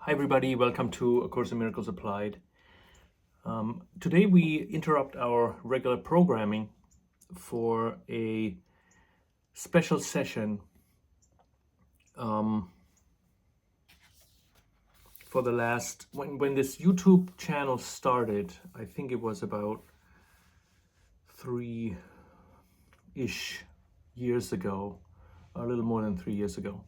Hi everybody, welcome to A Course in Miracles Applied. Today we interrupt our regular programming for a special session for the last, when this YouTube channel started, I think it was about 3-ish years ago, a little more than 3 years ago.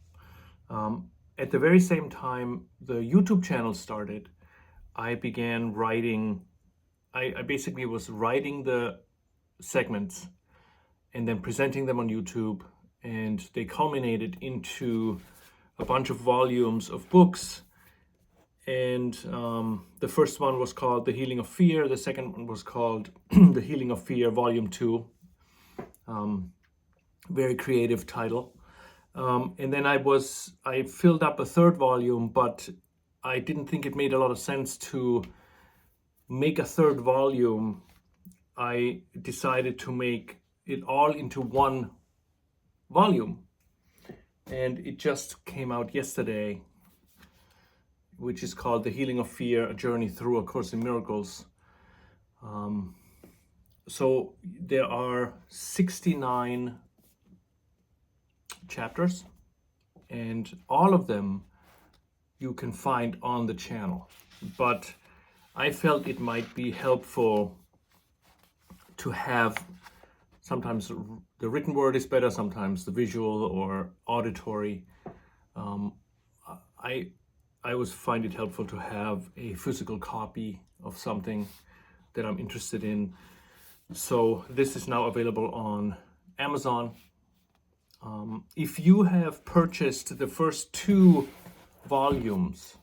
At the very same time the YouTube channel started, I began writing. I basically was writing the segments and then presenting them on YouTube, and they culminated into a bunch of volumes of books. And the first one was called The Healing of Fear. The second one was called The Healing of Fear, Volume 2. Very creative title. And then I filled up a third volume, but I didn't think it made a lot of sense to make a third volume. I decided to make it all into one volume. And it just came out yesterday, which is called The Healing of Fear, A Journey Through A Course in Miracles. So there are 69 chapters, and all of them you can find on the channel. But I felt it might be helpful to have, sometimes the written word is better, sometimes the visual or auditory. I always find it helpful to have a physical copy of something that I'm interested in. So this is now available on Amazon. If you have purchased the first 2 volumes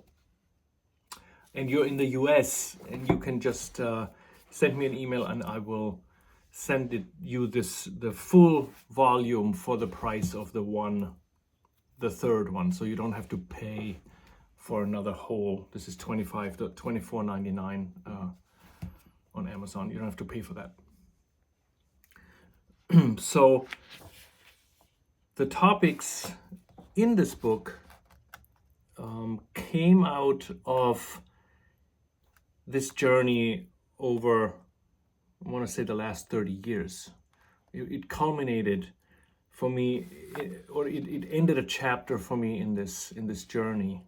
and you're in the US, and you can just send me an email and I will send you the full volume for the price of the third one, so you don't have to pay for another whole. This is $24.99 on Amazon. You don't have to pay for that. So the topics in this book came out of this journey over, I want to say, the last 30 years. It culminated for me, it ended a chapter for me in this journey.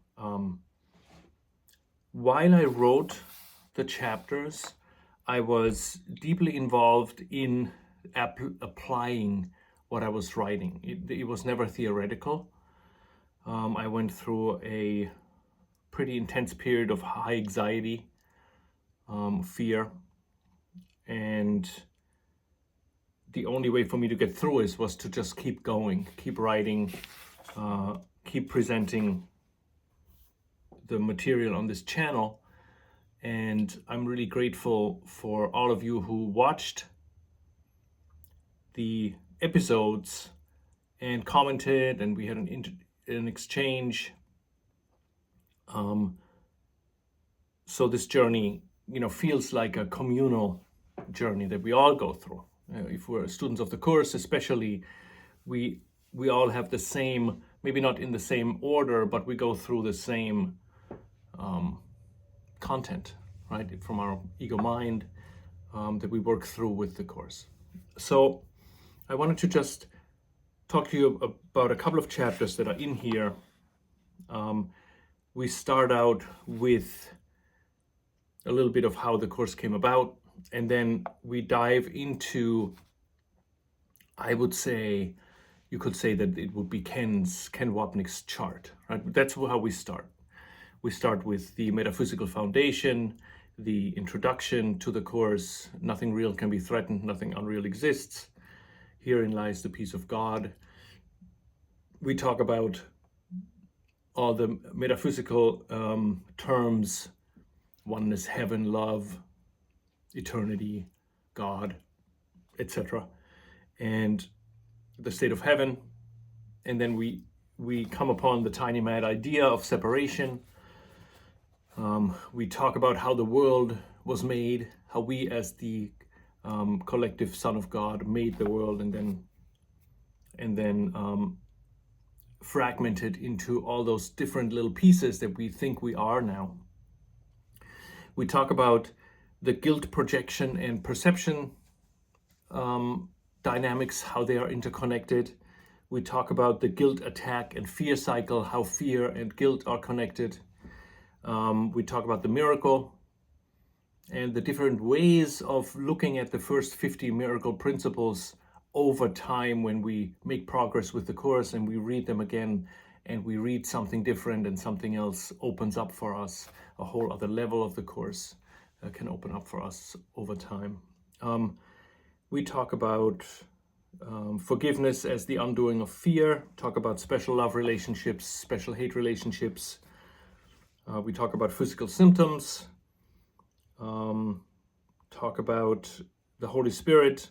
While I wrote the chapters, I was deeply involved in applying what I was writing. It was never theoretical. I went through a pretty intense period of high anxiety, fear, and the only way for me to get through it was to just keep going, keep writing, keep presenting the material on this channel. And I'm really grateful for all of you who watched the episodes and commented, and we had an exchange. So this journey, feels like a communal journey that we all go through. If we're students of the course, especially, we all have the same, maybe not in the same order, but we go through the same content, right, from our ego mind, that we work through with the course. So I wanted to just talk to you about a couple of chapters that are in here. We start out with a little bit of how the course came about, and then we dive into, I would say, you could say that it would be Ken Wapnick's chart, right? That's how we start. We start with the metaphysical foundation, the introduction to the course. Nothing real can be threatened, nothing unreal exists. Herein lies the peace of God. We talk about all the metaphysical terms: oneness, heaven, love, eternity, God, etc., and the state of heaven. And then we come upon the tiny mad idea of separation. We talk about how the world was made, how we as the collective Son of God made the world, and then fragmented into all those different little pieces that we think we are now. We talk about the guilt projection and perception dynamics, how they are interconnected. We talk about the guilt attack and fear cycle, how fear and guilt are connected. We talk about the miracle and the different ways of looking at the first 50 miracle principles over time when we make progress with the course and we read them again and we read something different and something else opens up for us. A whole other level of the course can open up for us over time. We talk about forgiveness as the undoing of fear, talk about special love relationships, special hate relationships. We talk about physical symptoms, talk about the Holy Spirit.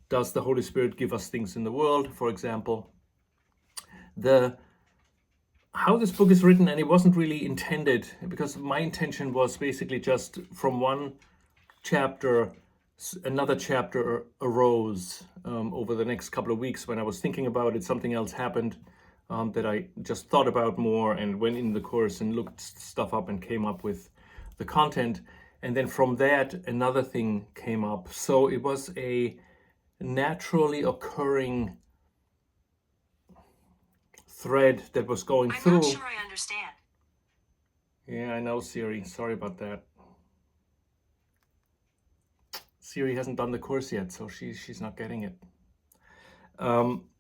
Does the Holy Spirit give us things in the world, for example? How this book is written, and it wasn't really intended, because my intention was basically just from one chapter, another chapter arose over the next couple of weeks. When I was thinking about it, something else happened that I just thought about more and went in the course and looked stuff up and came up with the content. And then from that, another thing came up. So it was a naturally occurring thread that was going through. I'm not sure I understand. Yeah, I know, Siri. Sorry about that. Siri hasn't done the course yet, so she's not getting it.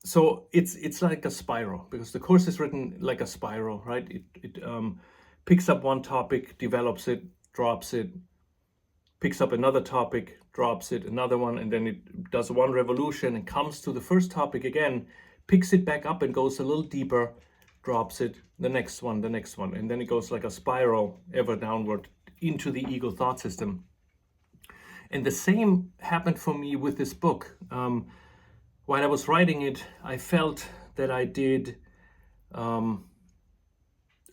So it's like a spiral, because the course is written like a spiral, right? It picks up one topic, develops it, drops it, picks up another topic, drops it, another one, and then it does one revolution and comes to the first topic again, picks it back up and goes a little deeper, drops it, the next one, and then it goes like a spiral ever downward into the ego thought system. And the same happened for me with this book. While I was writing it, I felt that I did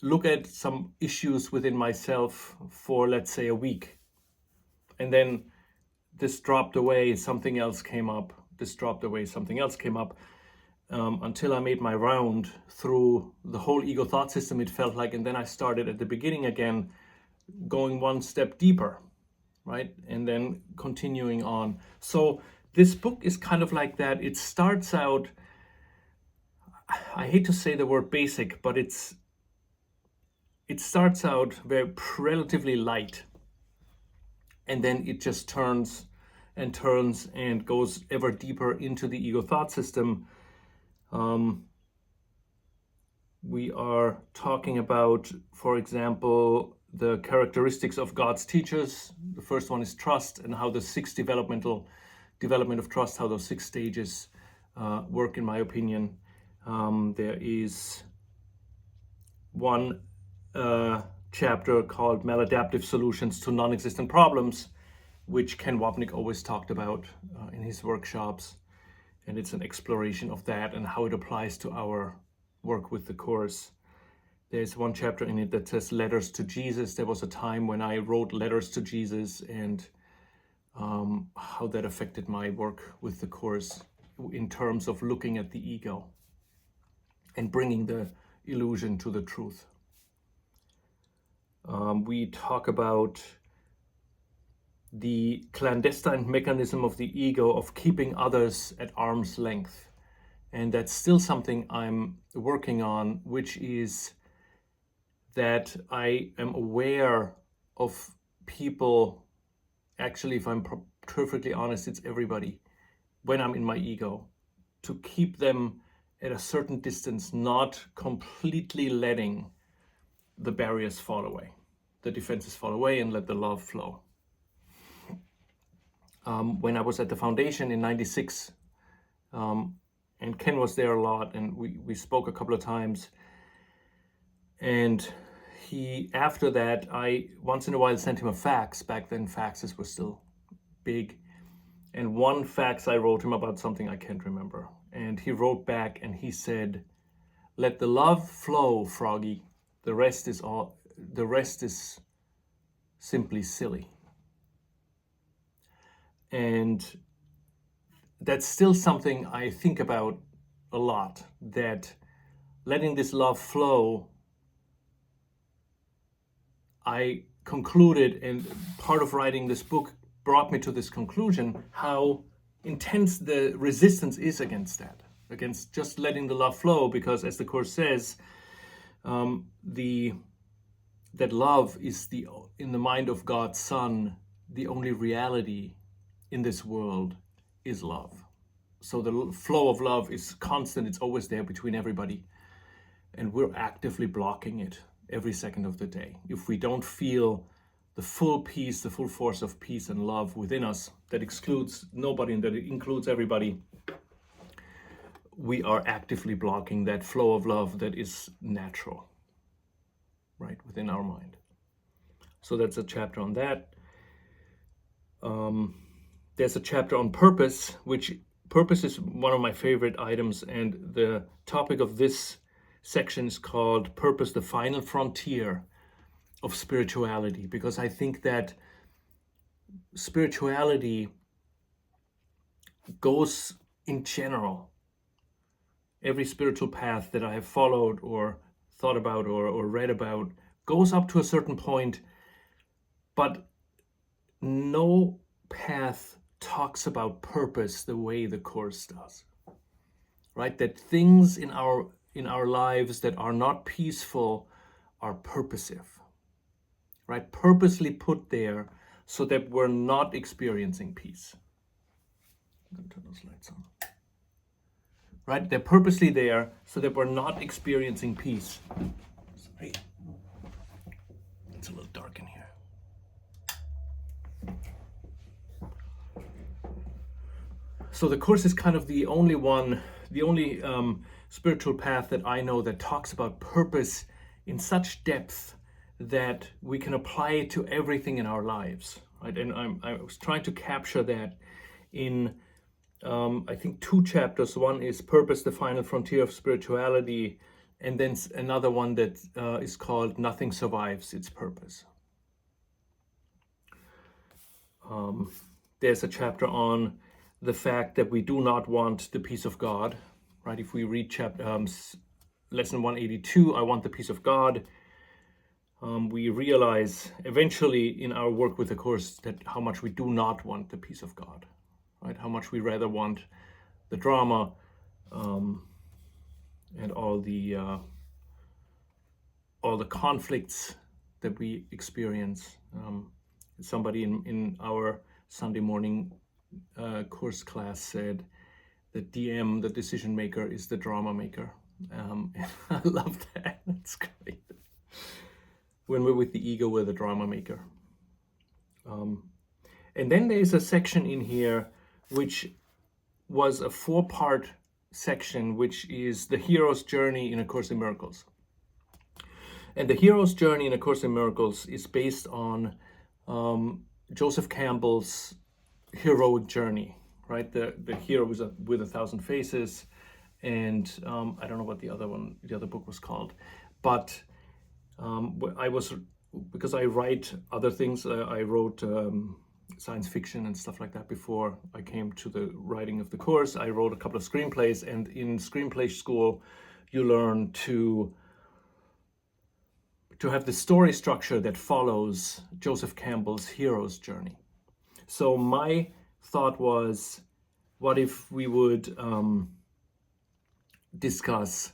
look at some issues within myself for, let's say, a week. And then this dropped away, something else came up. This dropped away, something else came up. Until I made my round through the whole ego thought system, it felt like. And then I started at the beginning again, going one step deeper, right? And then continuing on. So this book is kind of like that. It starts out, I hate to say the word basic, but it starts out very relatively light. And then it just turns and goes ever deeper into the ego thought system. We are talking about, for example, the characteristics of God's teachers. The first one is trust, and how the six development of trust, how those 6 stages work, in my opinion. There is one chapter called Maladaptive Solutions to Non-Existent Problems, which Ken Wapnick always talked about in his workshops. And it's an exploration of that and how it applies to our work with the course. There's one chapter in it that says letters to Jesus. There was a time when I wrote letters to Jesus, and how that affected my work with the course in terms of looking at the ego and bringing the illusion to the truth. We talk about the clandestine mechanism of the ego of keeping others at arm's length. And that's still something I'm working on, which is that I am aware of people, actually, if I'm perfectly honest, it's everybody, when I'm in my ego, to keep them at a certain distance, not completely letting the barriers fall away, the defenses fall away, and let the love flow. When I was at the foundation in '96, and Ken was there a lot, and we spoke a couple of times, and he, after that, I once in a while sent him a fax. Back then faxes were still big, and one fax I wrote him about something I can't remember, and he wrote back and he said, "Let the love flow, Froggy. The rest is simply silly." And that's still something I think about a lot, that letting this love flow, I concluded, and part of writing this book brought me to this conclusion, how intense the resistance is against that, against just letting the love flow, because as the Course says, that love is in the mind of God's Son, the only reality in this world is love. So the flow of love is constant, it's always there between everybody, and we're actively blocking it every second of the day. If we don't feel the full peace, the full force of peace and love within us, that excludes nobody and that includes everybody, we are actively blocking that flow of love that is natural, right, within our mind. So that's a chapter on that. There's a chapter on purpose, which purpose is one of my favorite items, and the topic of this section is called Purpose, the Final Frontier of Spirituality, because I think that spirituality goes in general. Every spiritual path that I have followed or thought about or read about goes up to a certain point, but no path talks about purpose the way the Course does, right? That things in our lives that are not peaceful are purposive, right? Purposely put there so that we're not experiencing peace. I'm going to turn those lights on. Right? They're purposely there so that we're not experiencing peace. Sorry. It's a little dark in here. So the Course is kind of the only spiritual path that I know that talks about purpose in such depth that we can apply it to everything in our lives, right? And I was trying to capture that in I think 2 chapters. One is Purpose, the Final Frontier of Spirituality, and then another one that is called Nothing Survives Its Purpose. There's a chapter on the fact that we do not want the peace of God, right? If we read lesson 182, I want the peace of God, we realize eventually in our work with the Course that how much we do not want the peace of God, right? How much we rather want the drama and all the conflicts that we experience. Somebody in our Sunday morning Course class said that DM, the decision maker, is the drama maker. And I love that. That's great. When we're with the ego, we're the drama maker. And then there's a section in here which was a 4-part section, which is the hero's journey in A Course in Miracles. And the hero's journey in A Course in Miracles is based on Joseph Campbell's heroic journey, right? The hero was with 1,000 faces, and I don't know what the other book was called, but because I write other things, I wrote science fiction and stuff like that before I came to the writing of the Course. I wrote a couple of screenplays, and in screenplay school, you learn to have the story structure that follows Joseph Campbell's hero's journey. So my thought was, what if we would discuss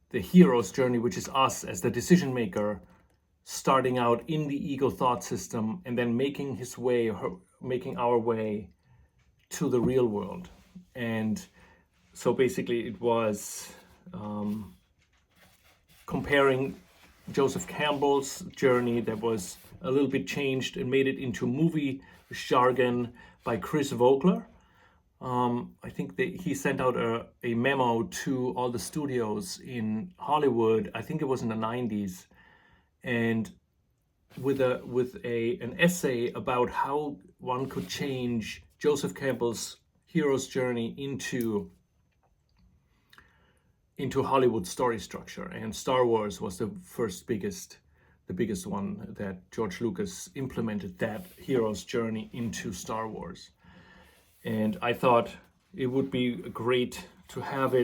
the hero's journey, which is us as the decision maker, starting out in the ego thought system and then making our way to the real world. And so basically it was comparing Joseph Campbell's journey that was a little bit changed and made it into movie jargon by Chris Vogler. I think he sent out a memo to all the studios in Hollywood. I think it was in the 90s, and with an essay about how one could change Joseph Campbell's hero's journey into Hollywood story structure. And Star Wars was the biggest one that George Lucas implemented that hero's journey into Star Wars. And I thought it would be great to have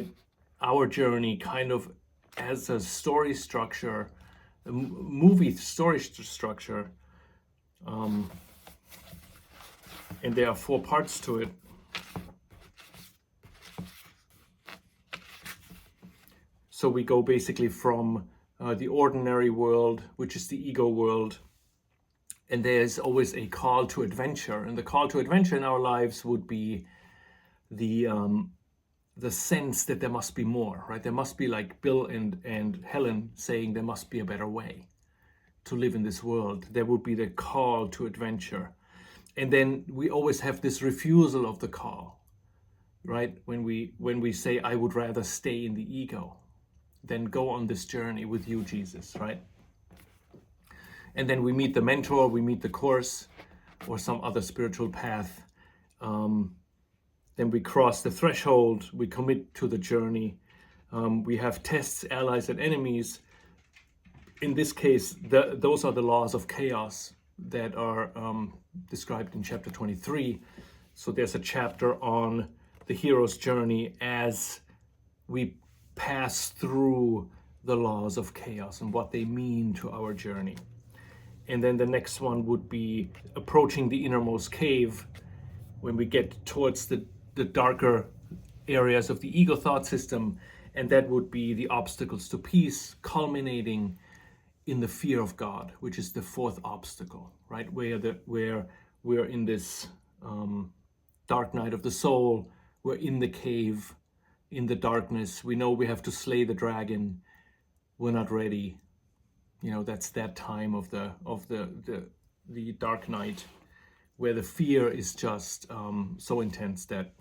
our journey kind of as a story structure, a movie story structure, and there are 4 parts to it. So we go basically from the ordinary world, which is the ego world, and there's always a call to adventure. And the call to adventure in our lives would be the sense that there must be more, right? There must be, like Bill and Helen saying, there must be a better way to live in this world. There would be the call to adventure. And then we always have this refusal of the call, right? When we say, I would rather stay in the ego than go on this journey with you, Jesus, right? And then we meet the mentor, we meet the course or some other spiritual path. Then we cross the threshold, we commit to the journey. We have tests, allies, and enemies. In this case, those are the laws of chaos that are described in chapter 23. So there's a chapter on the hero's journey as we pass through the laws of chaos and what they mean to our journey. And then the next one would be approaching the innermost cave, when we get towards the darker areas of the ego thought system, and that would be the obstacles to peace, culminating in the fear of God, which is the 4th obstacle, right? Where we're in this dark night of the soul, we're in the cave, in the darkness. We know we have to slay the dragon. We're not ready. You know, that's that time of the dark night, where the fear is just so intense that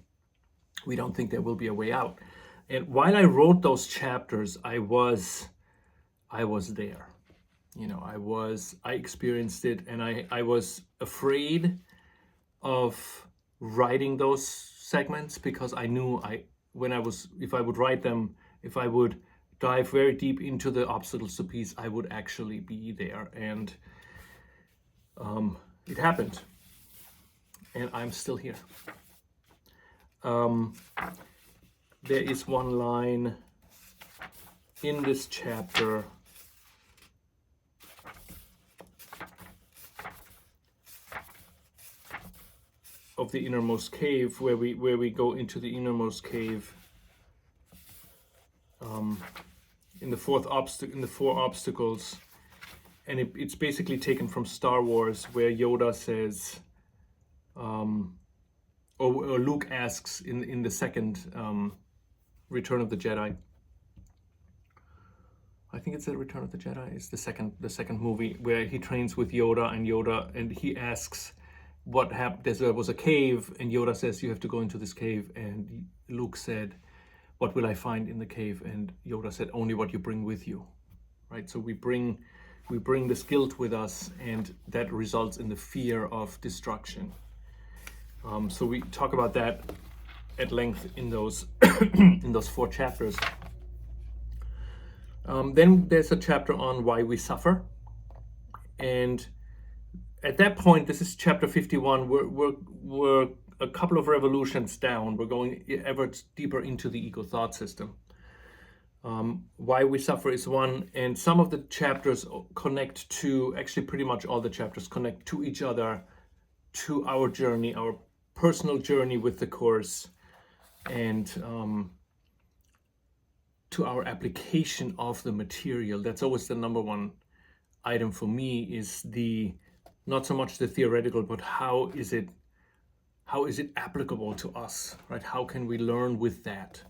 we don't think there will be a way out. And while I wrote those chapters, I was there. You know, I experienced it, and I was afraid of writing those segments, because I knew if I would write them, if I would dive very deep into the obstacles to peace, I would actually be there. And it happened. And I'm still here. There is one line in this chapter of the innermost cave, where we go into the innermost cave, in the 4 obstacles, and it's basically taken from Star Wars, where Yoda says, or Luke asks in the second Return of the Jedi. I think it's the Return of the Jedi. It's the second movie, where he trains with Yoda, and he asks what happened. There was a cave, and Yoda says, you have to go into this cave, and Luke said, what will I find in the cave? And Yoda said, only what you bring with you, right? So we bring this guilt with us, and that results in the fear of destruction. So we talk about that at length in those in those 4 chapters. Then there's a chapter on why we suffer, and at that point, this is chapter 51. We're a couple of revolutions down. We're going ever deeper into the ego thought system. Why we suffer is one, and some of the chapters connect to, actually pretty much all the chapters connect to each other, to our journey, our personal journey with the course, and to our application of the material. That's always the number one item for me, is not so much the theoretical, but how is it applicable to us, right? How can we learn with that?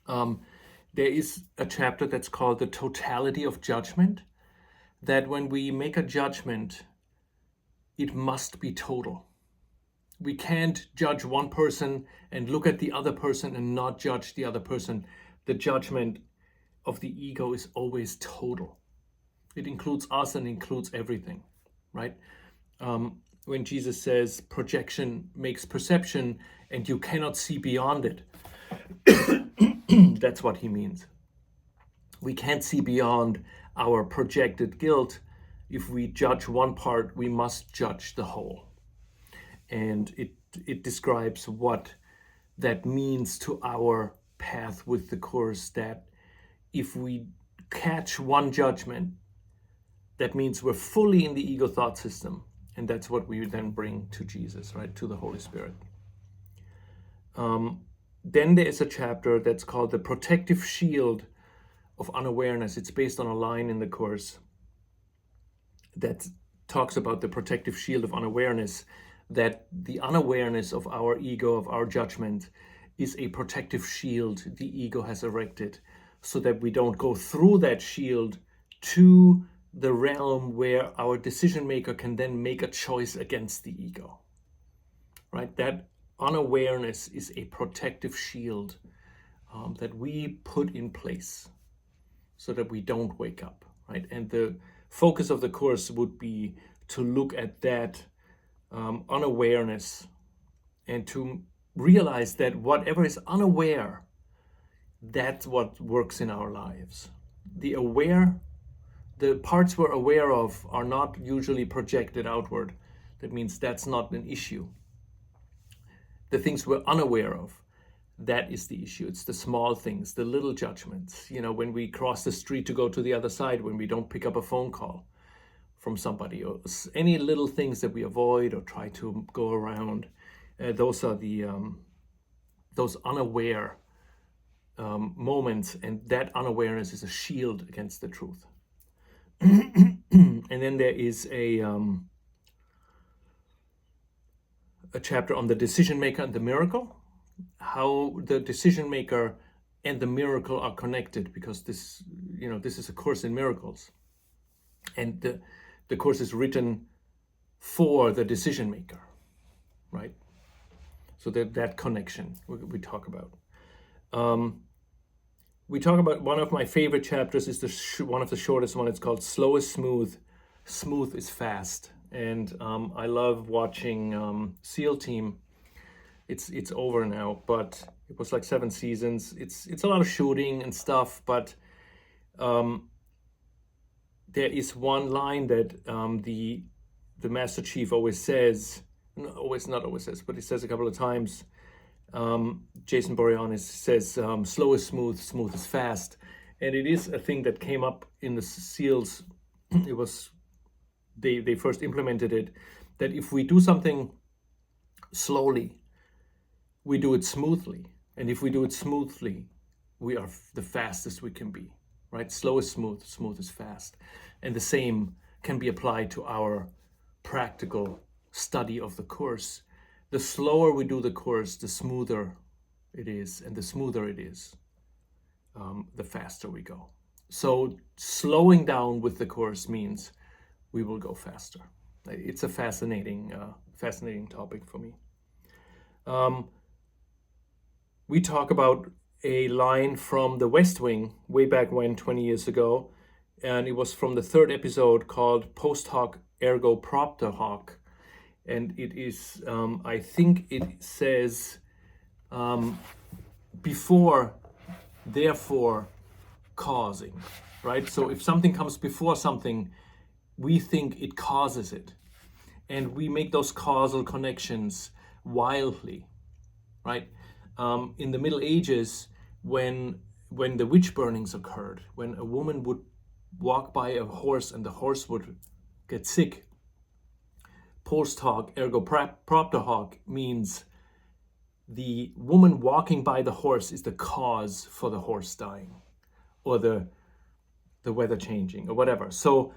There is a chapter that's called the totality of judgment, that when we make a judgment, it must be total. We can't judge one person and look at the other person and not judge the other person. The judgment of the ego is always total. It includes us and includes everything, right? When Jesus says projection makes perception and you cannot see beyond it, that's what he means. We can't see beyond our projected guilt. If we judge one part, we must judge the whole. And it describes what that means to our path with the course, that if we catch one judgment, that means we're fully in the ego thought system. And that's what we then bring to Jesus, right? To the Holy Spirit. Then there is a chapter that's called The Protective Shield of Unawareness. It's based on a line in the Course that talks about the protective shield of unawareness, that the unawareness of our ego, of our judgment, is a protective shield the ego has erected so that we don't go through that shield to the realm where our decision maker can then make a choice against the ego, right? That unawareness is a protective shield that we put in place so that we don't wake up, right? And the focus of the Course would be to look at that unawareness and to realize that whatever is unaware, that's what works in our lives. The parts we're aware of are not usually projected outward. That means that's not an issue. The things we're unaware of, that is the issue. It's the small things, the little judgments. When we cross the street to go to the other side, when we don't pick up a phone call from somebody, or any little things that we avoid or try to go around. Those are those unaware moments, and that unawareness is a shield against the truth. And then there is a chapter on the decision maker and the miracle, how the decision maker and the miracle are connected, because this is a Course in miracles, and the Course is written for the decision maker, right? So that connection we talk about. We talk about one of my favorite chapters is one of the shortest one. It's called Slow is Smooth, Smooth is Fast. And I love watching SEAL Team. It's over now, but it was like 7 seasons. It's a lot of shooting and stuff, but there is one line that the Master Chief always says, not always says, but he says a couple of times. Jason Boreanaz says, slow is smooth, smooth is fast. And it is a thing that came up in the SEALs. It was, they first implemented it, that if we do something slowly, we do it smoothly. And if we do it smoothly, we are the fastest we can be, right? Slow is smooth, smooth is fast. And the same can be applied to our practical study of the Course. The slower we do the Course, the smoother it is. And the smoother it is, the faster we go. So slowing down with the Course means we will go faster. It's a fascinating topic for me. We talk about a line from The West Wing way back when, 20 years ago, and it was from the 3rd episode called Post Hoc Ergo Propter Hoc. And it is, I think it says, before, therefore, causing, right? So if something comes before something, we think it causes it. And we make those causal connections wildly, right? In the Middle Ages, when the witch burnings occurred, when a woman would walk by a horse and the horse would get sick, post hoc ergo propter hoc means the woman walking by the horse is the cause for the horse dying, or the weather changing, or whatever. So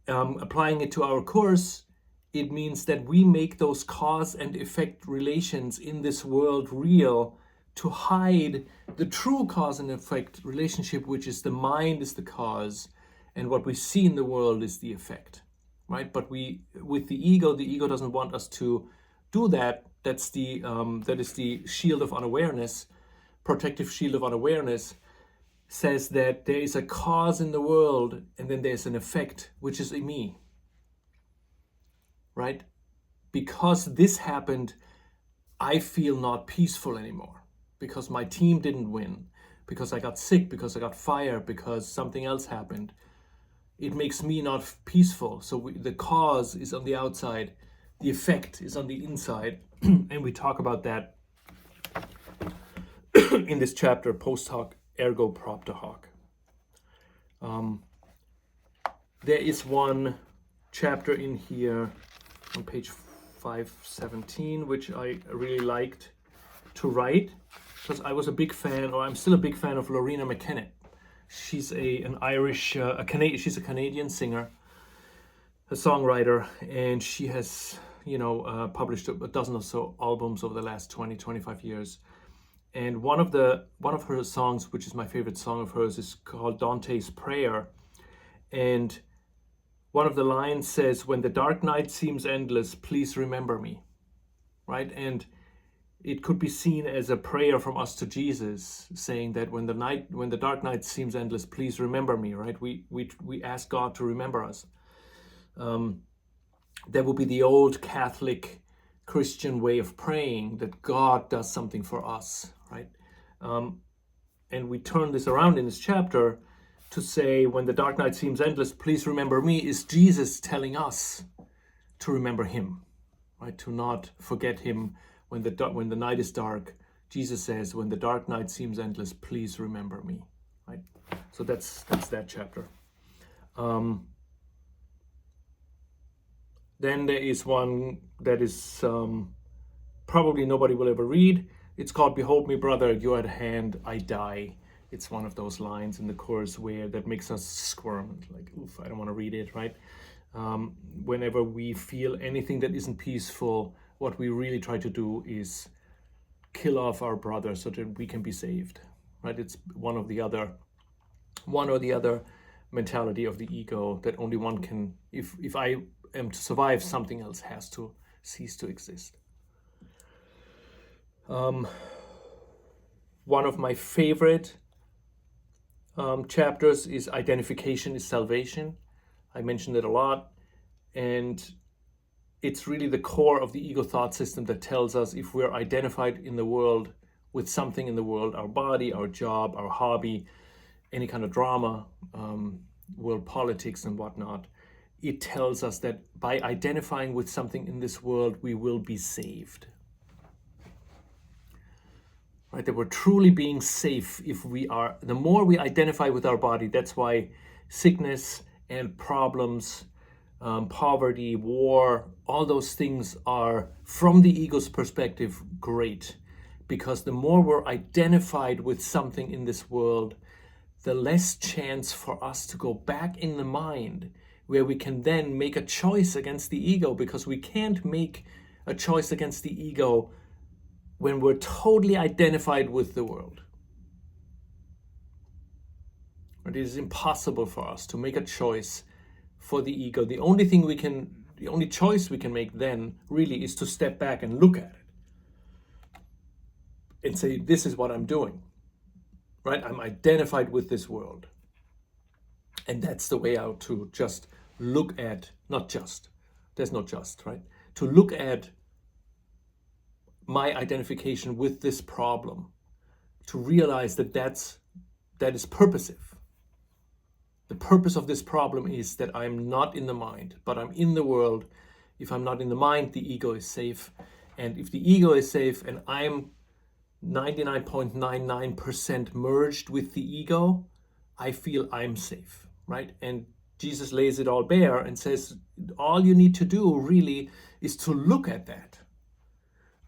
applying it to our Course, it means that we make those cause and effect relations in this world real to hide the true cause and effect relationship, which is the mind is the cause and what we see in the world is the effect, right? But with the ego doesn't want us to do that. That is the shield of unawareness, protective shield of unawareness, says that there is a cause in the world and then there's an effect, which is in me. Right? Because this happened, I feel not peaceful anymore. Because my team didn't win. Because I got sick. Because I got fired. Because something else happened. It makes me not peaceful. So the cause is on the outside. The effect is on the inside. And we talk about that in this chapter, Post Hoc Ergo Propter Hoc. There is one chapter in here on page 517, which I really liked to write, because I was a big fan, or I'm still a big fan of Lorena McKenna. She's an Irish, she's a Canadian singer, a songwriter, and she has, published a dozen or so albums over the last 20-25 years. And one of her songs, which is my favorite song of hers, is called Dantes Prayer. And one of the lines says, "When the dark night seems endless, please remember me." Right? And it could be seen as a prayer from us to Jesus, saying that when the dark night seems endless, please remember me. Right? We ask God to remember us. That would be the old Catholic Christian way of praying, that God does something for us, right? And we turn this around in this chapter to say, when the dark night seems endless, please remember me, is Jesus telling us to remember him, right? To not forget him when the night is dark. Jesus says, when the dark night seems endless, please remember me, right? So that's that chapter. Then there is one that is probably nobody will ever read. It's called "Behold me, brother, you're at hand, I die." It's one of those lines in the chorus that makes us squirm, like, oof, I don't want to read it, right? Whenever we feel anything that isn't peaceful, what we really try to do is kill off our brother so that we can be saved, right? It's one or the other mentality of the ego, that only one can, if I am to survive, something else has to cease to exist. One of my favorite chapters is "Identification is Salvation." I mentioned it a lot, and it's really the core of the ego thought system that tells us if we're identified in the world with something in the world, our body, our job, our hobby, any kind of drama, world politics and whatnot, it tells us that by identifying with something in this world, we will be saved. Right? That we're truly being safe if we are, the more we identify with our body. That's why sickness and problems, poverty, war, all those things are, from the ego's perspective, great. Because the more we're identified with something in this world, the less chance for us to go back in the mind, where we can then make a choice against the ego, because we can't make a choice against the ego when we're totally identified with the world. It is impossible for us to make a choice for the ego. The only choice we can make then really is to step back and look at it and say, this is what I'm doing, right? I'm identified with this world. And that's the way out, to just look at, there's no just, right? To look at my identification with this problem, to realize that that is purposive. The purpose of this problem is that I'm not in the mind, but I'm in the world. If I'm not in the mind, the ego is safe. And if the ego is safe and I'm 99.99% merged with the ego, I feel I'm safe, right? And Jesus lays it all bare and says, all you need to do really is to look at that.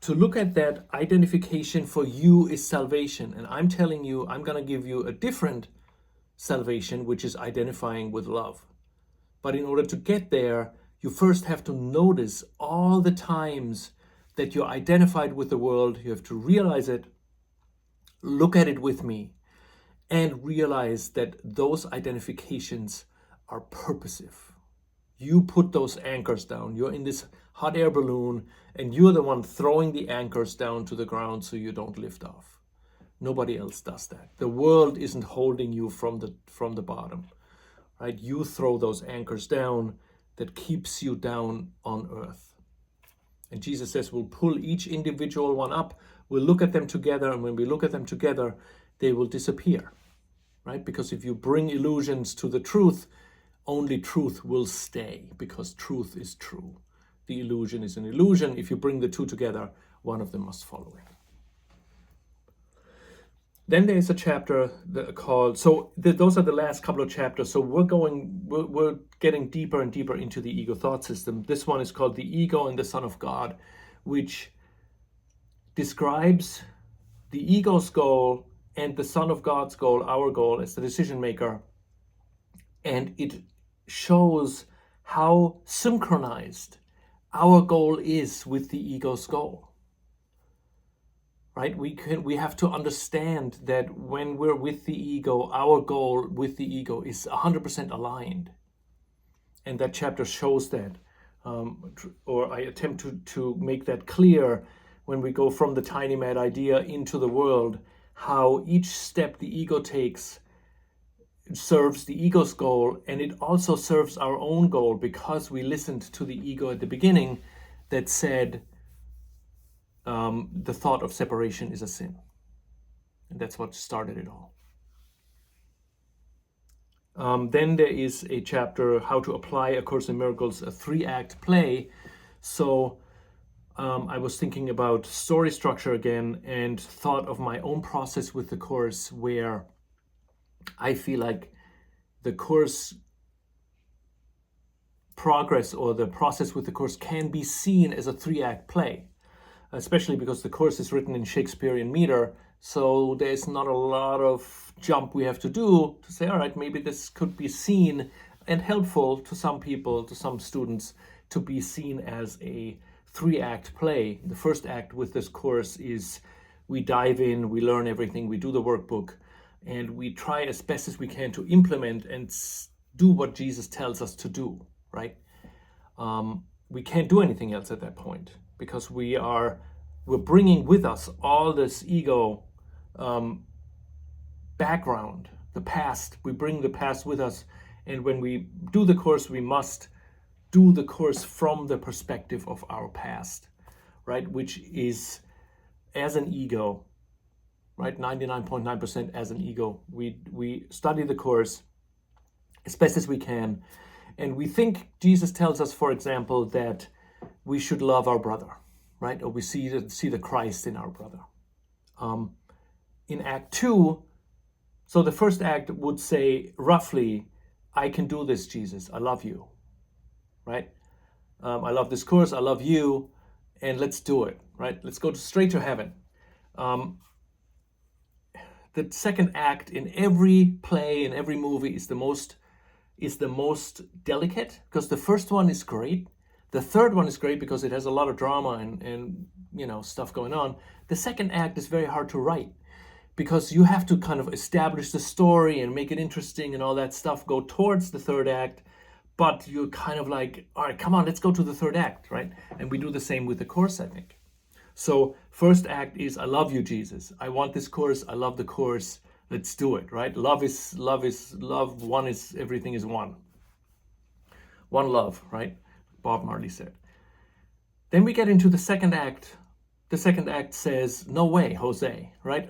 To look at that identification for you is salvation. And I'm telling you, I'm going to give you a different salvation, which is identifying with love. But in order to get there, you first have to notice all the times that you're identified with the world. You have to realize it, look at it with me, and realize that those identifications are purposive. You put those anchors down. You're in this hot air balloon, and you're the one throwing the anchors down to the ground so you don't lift off. Nobody else does that. The world isn't holding you from the bottom, right? You throw those anchors down that keeps you down on earth. And Jesus says we'll pull each individual one up. We'll look at them together, and when we look at them together, they will disappear, right? Because if you bring illusions to the truth, only truth will stay, because truth is true. The illusion is an illusion. If you bring the two together, one of them must follow it. Then there is a chapter called, those are the last couple of chapters. So we're getting deeper and deeper into the ego thought system. This one is called The Ego and the Son of God, which describes the ego's goal and the Son of God's goal, our goal as the decision maker. And it shows how synchronized our goal is with the ego's goal. Right? We have to understand that when we're with the ego, our goal with the ego is 100% aligned. And that chapter shows that, or I attempt to make that clear when we go from the tiny mad idea into the world, how each step the ego takes serves the ego's goal, and it also serves our own goal, because we listened to the ego at the beginning that said, the thought of separation is a sin. And that's what started it all. Then there is a chapter, How to Apply A Course in Miracles, a 3-act play. So I was thinking about story structure again, and thought of my own process with the Course, where I feel like the Course progress, or the process with the Course, can be seen as a 3-act play. Especially because the Course is written in Shakespearean meter, so there's not a lot of jump we have to do to say, all right, maybe this could be seen and helpful to some people, to some students, to be seen as a 3-act play. The first act with this Course is we dive in, we learn everything, we do the workbook, and we try as best as we can to implement and do what Jesus tells us to do, right? We can't do anything else at that point, because we're bringing with us all this ego background, the past. We bring the past with us, and when we do the Course, we must do the Course from the perspective of our past, right? Which is as an ego, right? 99.9% as an ego. We study the Course as best as we can, and we think Jesus tells us, for example, that we should love our brother, right? Or we see the Christ in our brother. In Act 2, so the first act would say roughly, I can do this, Jesus, I love you, right? I love this Course, I love you, and let's do it, right? Let's go straight to heaven. The second act in every play, in every movie, is the most delicate, because the first one is great. The third one is great because it has a lot of drama and stuff going on. The second act is very hard to write, because you have to kind of establish the story and make it interesting and all that stuff, go towards the third act, but you're kind of like, all right, come on, let's go to the third act, right? And we do the same with the Course, I think. So first act is, I love you, Jesus. I want this Course, I love the Course, let's do it, right? Love is love, one is, everything is one. One love, right? Bob Marley said. Then we get into the second act. The second act says, no way, Jose, right?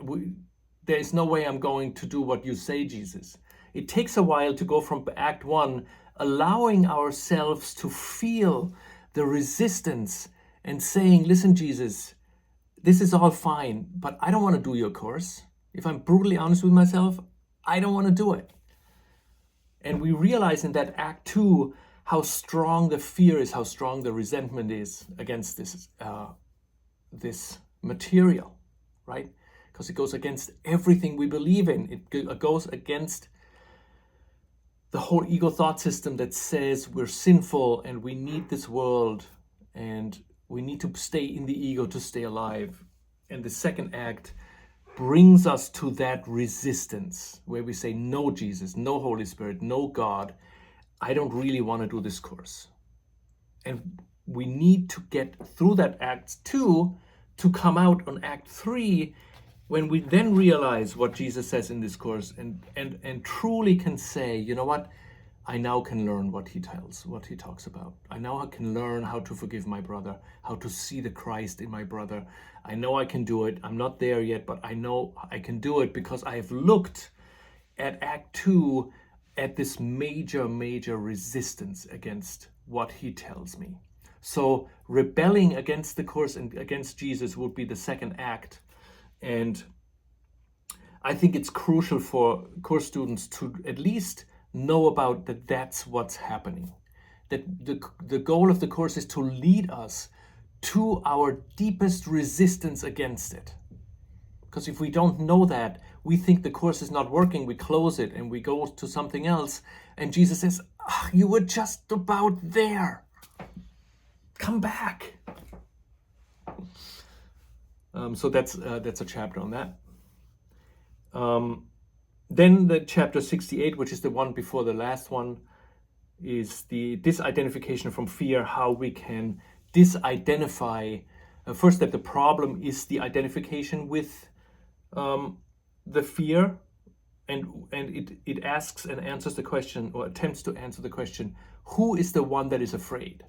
There is no way I'm going to do what you say, Jesus. It takes a while to go from Act 1, allowing ourselves to feel the resistance and saying, listen, Jesus, this is all fine, but I don't want to do your Course. If I'm brutally honest with myself, I don't want to do it. And we realize in that Act 2 how strong the fear is, how strong the resentment is against this material, right? Because it goes against everything we believe in. It goes against the whole ego thought system that says we're sinful and we need this world and we need to stay in the ego to stay alive. And the second act brings us to that resistance where we say, no, Jesus, no Holy Spirit, no God, I don't really want to do this Course. And we need to get through that Act 2 to come out on Act 3, when we then realize what Jesus says in this Course and truly can say, you know what, I now can learn what he talks about. I now can learn how to forgive my brother, how to see the Christ in my brother. I know I can do it. I'm not there yet, but I know I can do it because I have looked at Act 2 at this major resistance against what he tells me. So rebelling against the Course and against Jesus would be the second act. And I think it's crucial for course students to at least know about that that's what's happening. That the goal of the course is to lead us to our deepest resistance against it. Because if we don't know that, we think the course is not working, we close it and we go to something else. And Jesus says, you were just about there. Come back. So that's a chapter on that. Then the chapter 68, which is the one before the last one, is the disidentification from fear, how we can disidentify. First, that the problem is the identification with the fear, and it asks and answers the question, or attempts to answer the question, who is the one that is afraid?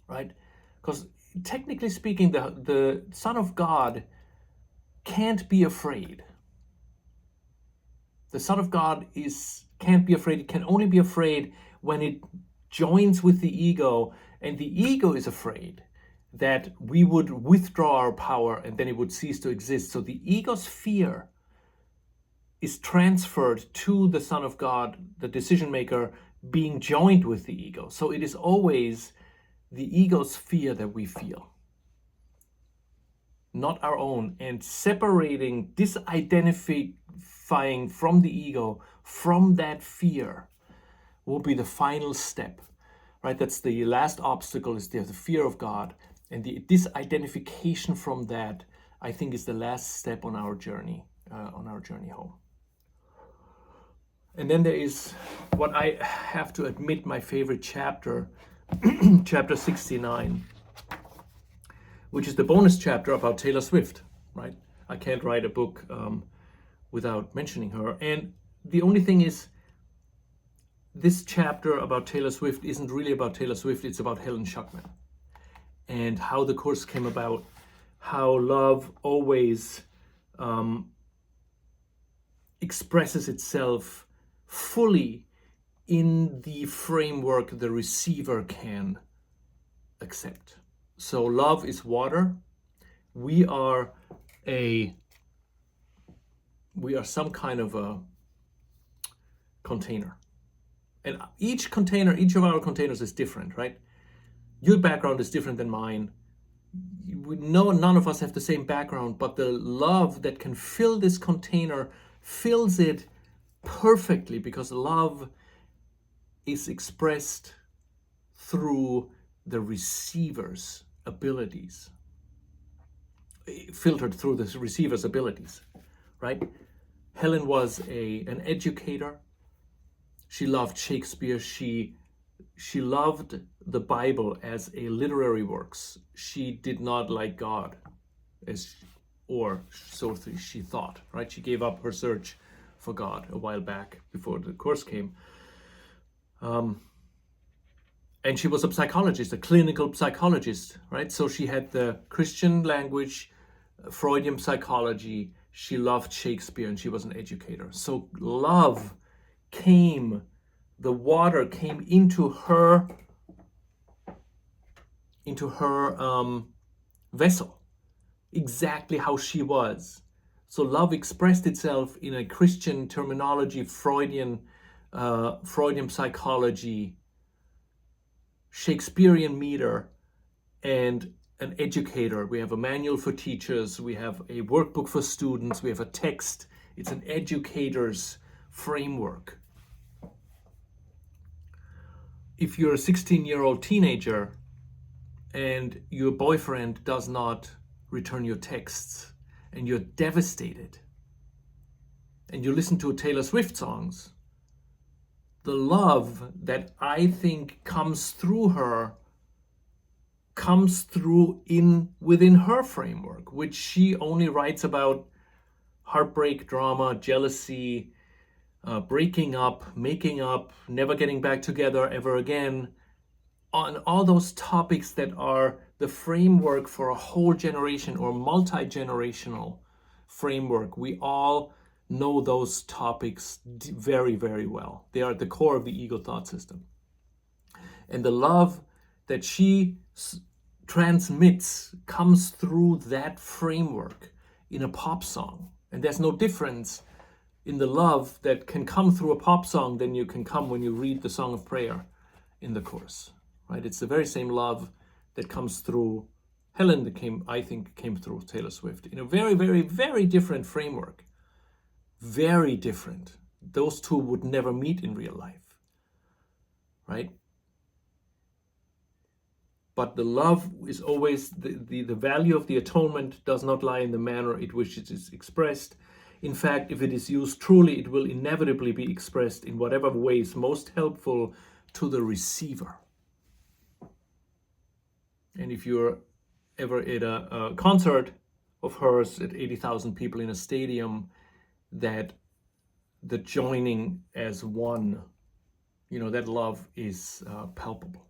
Right? Because technically speaking, the Son of God can't be afraid. The Son of God can't be afraid. It can only be afraid when it joins with the ego, and the ego is afraid that we would withdraw our power and then it would cease to exist. So the ego's fear is transferred to the Son of God, the decision maker, being joined with the ego. So it is always the ego's fear that we feel, not our own. And separating, disidentifying from the ego, from that fear, will be the final step, right? That's the last obstacle, is the fear of God. And the disidentification from that, I think, is the last step on our journey home. And then there is what I have to admit, my favorite chapter, chapter 69, which is the bonus chapter about Taylor Swift, right? I can't write a book without mentioning her. And the only thing is, this chapter about Taylor Swift isn't really about Taylor Swift, it's about Helen Schuckman and how the course came about, how love always expresses itself fully in the framework the receiver can accept. So love is water. We are some kind of a container. And each of our containers is different, right? Your background is different than mine. None of us have the same background, but the love that can fill this container fills it perfectly, because love is expressed through the receiver's abilities, filtered through the receiver's abilities, right? Helen was an educator. She loved Shakespeare. She loved the Bible as a literary works. She did not like God, or so she thought, right? She gave up her search for God a while back before the course came. And she was a psychologist, a clinical psychologist, right? So she had the Christian language, Freudian psychology. She loved Shakespeare, and she was an educator. So love came, the water came into her vessel, exactly how she was. So love expressed itself in a Christian terminology, Freudian psychology, Shakespearean meter, and an educator. We have a manual for teachers, we have a workbook for students, we have a text. It's an educator's framework. If you're a 16-year-old teenager and your boyfriend does not return your texts and you're devastated, and you listen to Taylor Swift songs, the love that I think comes through her comes through within her framework, which she only writes about heartbreak, drama, jealousy, breaking up, making up, never getting back together ever again, on all those topics that are the framework for a whole generation or multi-generational framework. We all know those topics very, very well. They are at the core of the ego thought system. And the love that she transmits comes through that framework in a pop song. And there's no difference in the love that can come through a pop song than you can come when you read the Song of Prayer in the Course, right? It's the very same love that comes through Helen that came through Taylor Swift in a very, very, very different framework. Very different. Those two would never meet in real life, right? But the love is always, the value of the atonement does not lie in the manner in which it is expressed. In fact, if it is used truly, it will inevitably be expressed in whatever way is most helpful to the receiver. And if you're ever at a concert of hers at 80,000 people in a stadium, that the joining as one, that love is palpable.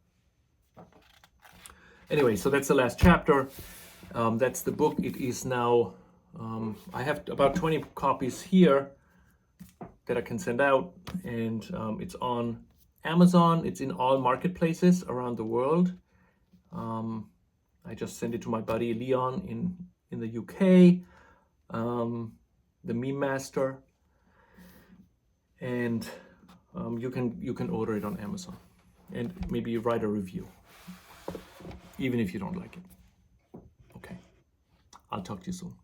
Anyway, so that's the last chapter. That's the book. It is now, I have about 20 copies here that I can send out, and it's on Amazon. It's in all marketplaces around the world. I just sent it to my buddy Leon in the UK, the Meme Master, and you can order it on Amazon, and maybe write a review, even if you don't like it. Okay, I'll talk to you soon.